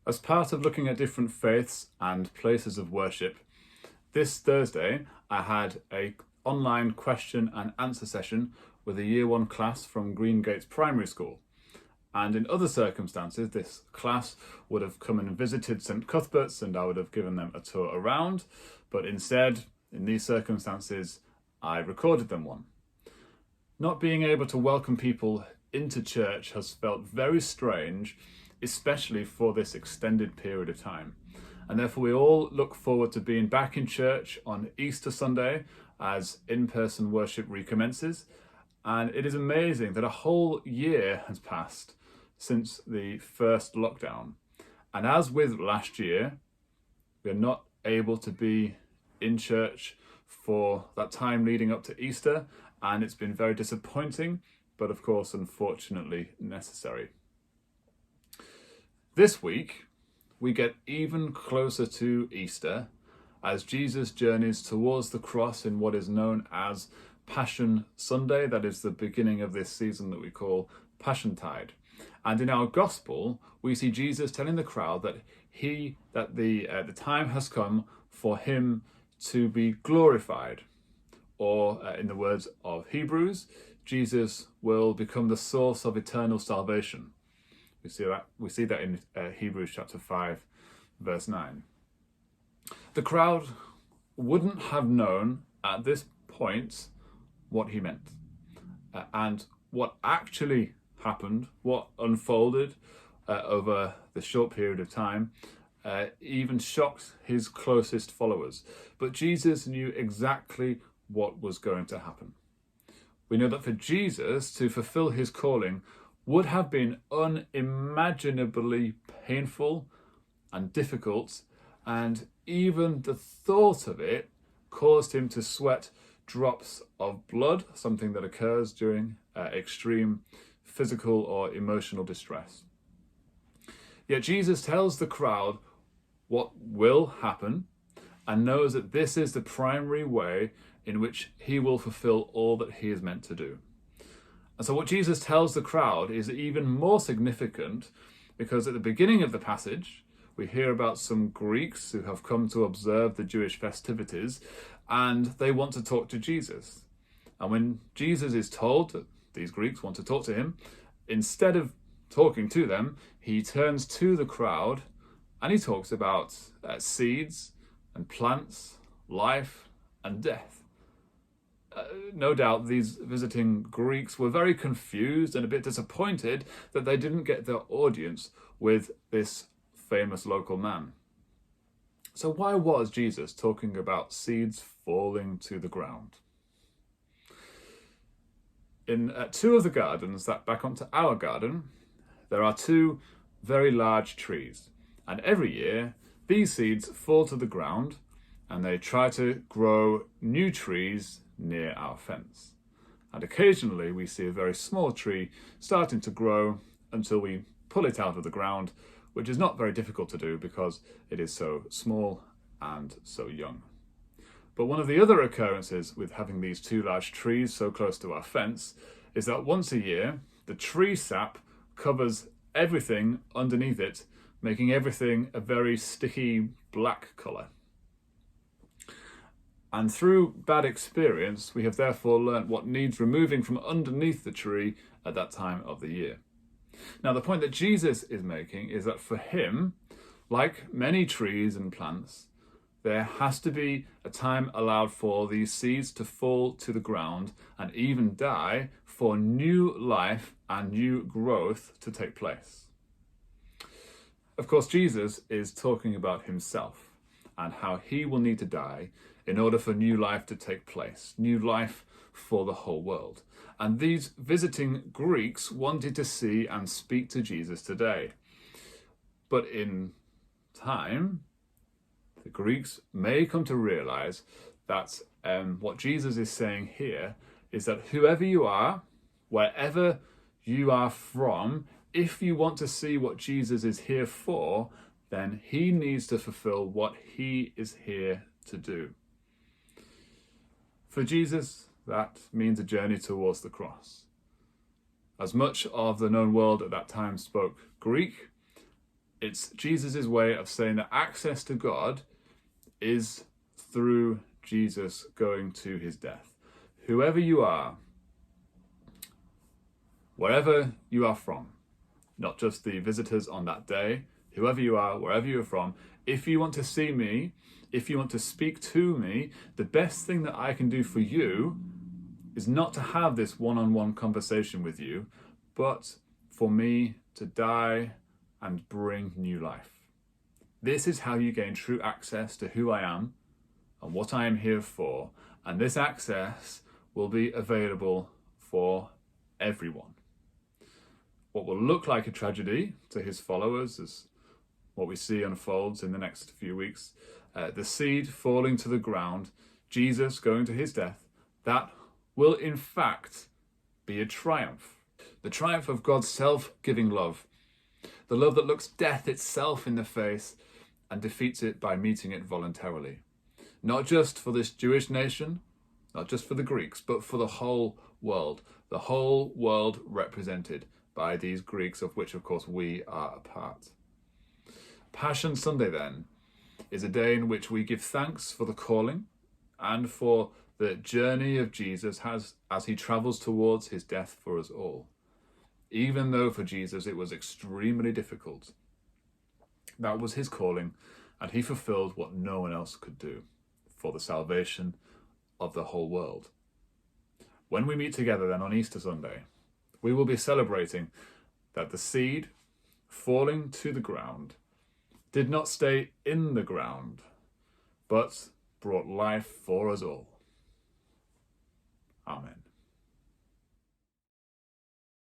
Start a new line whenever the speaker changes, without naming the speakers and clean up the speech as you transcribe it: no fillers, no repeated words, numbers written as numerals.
As part of looking at different faiths and places of worship, this Thursday I had an online question and answer session with a Year 1 class from Green Gates Primary School. And in other circumstances, this class would have come and visited St Cuthbert's and I would have given them a tour around. But instead, in these circumstances, I recorded them one. Not being able to welcome people into church has felt very strange, especially for this extended period of time. And therefore we all look forward to being back in church on Easter Sunday as in-person worship recommences. And it is amazing that a whole year has passed since the first lockdown. And as with last year, we are not able to be in church for that time leading up to Easter, and it's been very disappointing, but of course, unfortunately necessary. This week, we get even closer to Easter as Jesus journeys towards the cross in what is known as Passion Sunday. That is the beginning of this season that we call Passiontide. And in our gospel, we see Jesus telling the crowd that the time has come for him to be glorified. Or in the words of Hebrews, Jesus will become the source of eternal salvation. We see that in Hebrews chapter 5, verse 9. The crowd wouldn't have known at this point what he meant. And what actually happened, what unfolded over the short period of time, even shocked his closest followers. But Jesus knew exactly what was going to happen. We know that for Jesus to fulfill his calling would have been unimaginably painful and difficult, and even the thought of it caused him to sweat drops of blood, something that occurs during extreme physical or emotional distress. Yet Jesus tells the crowd what will happen and knows that this is the primary way in which he will fulfill all that he is meant to do. And so what Jesus tells the crowd is even more significant because at the beginning of the passage, we hear about some Greeks who have come to observe the Jewish festivities and they want to talk to Jesus. And when Jesus is told that these Greeks want to talk to him, instead of talking to them, he turns to the crowd and he talks about seeds and plants, life and death. No doubt these visiting Greeks were very confused and a bit disappointed that they didn't get their audience with this famous local man. So why was Jesus talking about seeds falling to the ground? In two of the gardens that back onto our garden, there are two very large trees. And every year, these seeds fall to the ground and they try to grow new trees near our fence. And occasionally we see a very small tree starting to grow until we pull it out of the ground, which is not very difficult to do because it is so small and so young. But one of the other occurrences with having these two large trees so close to our fence is that once a year, the tree sap covers everything underneath it, making everything a very sticky black colour. And through bad experience, we have therefore learnt what needs removing from underneath the tree at that time of the year. Now, the point that Jesus is making is that for him, like many trees and plants, there has to be a time allowed for these seeds to fall to the ground and even die for new life and new growth to take place. Of course, Jesus is talking about himself and how he will need to die in order for new life to take place, new life for the whole world. And these visiting Greeks wanted to see and speak to Jesus today. But in time, the Greeks may come to realize that what Jesus is saying here is that whoever you are, wherever you are from, if you want to see what Jesus is here for, then he needs to fulfill what he is here to do. For Jesus, that means a journey towards the cross. As much of the known world at that time spoke Greek, It's Jesus' way of saying that access to God is through Jesus going to his death. Whoever you are, wherever you are from, not just the visitors on that day, whoever you are, wherever you're from, if you want to see me, if you want to speak to me, the best thing that I can do for you is not to have this one-on-one conversation with you, but for me to die and bring new life. This is how you gain true access to who I am and what I am here for, and this access will be available for everyone. What will look like a tragedy to his followers, as what we see unfolds in the next few weeks, the seed falling to the ground, Jesus going to his death, that will in fact be a triumph. The triumph of God's self-giving love, the love that looks death itself in the face and defeats it by meeting it voluntarily. Not just for this Jewish nation, not just for the Greeks, but for the whole world represented by these Greeks, of which, of course, we are a part. Passion Sunday, then, is a day in which we give thanks for the calling and for the journey of Jesus as he travels towards his death for us all. Even though for Jesus it was extremely difficult, that was his calling, and he fulfilled what no one else could do for the salvation of the whole world. When we meet together then on Easter Sunday, we will be celebrating that the seed falling to the ground did not stay in the ground, but brought life for us all.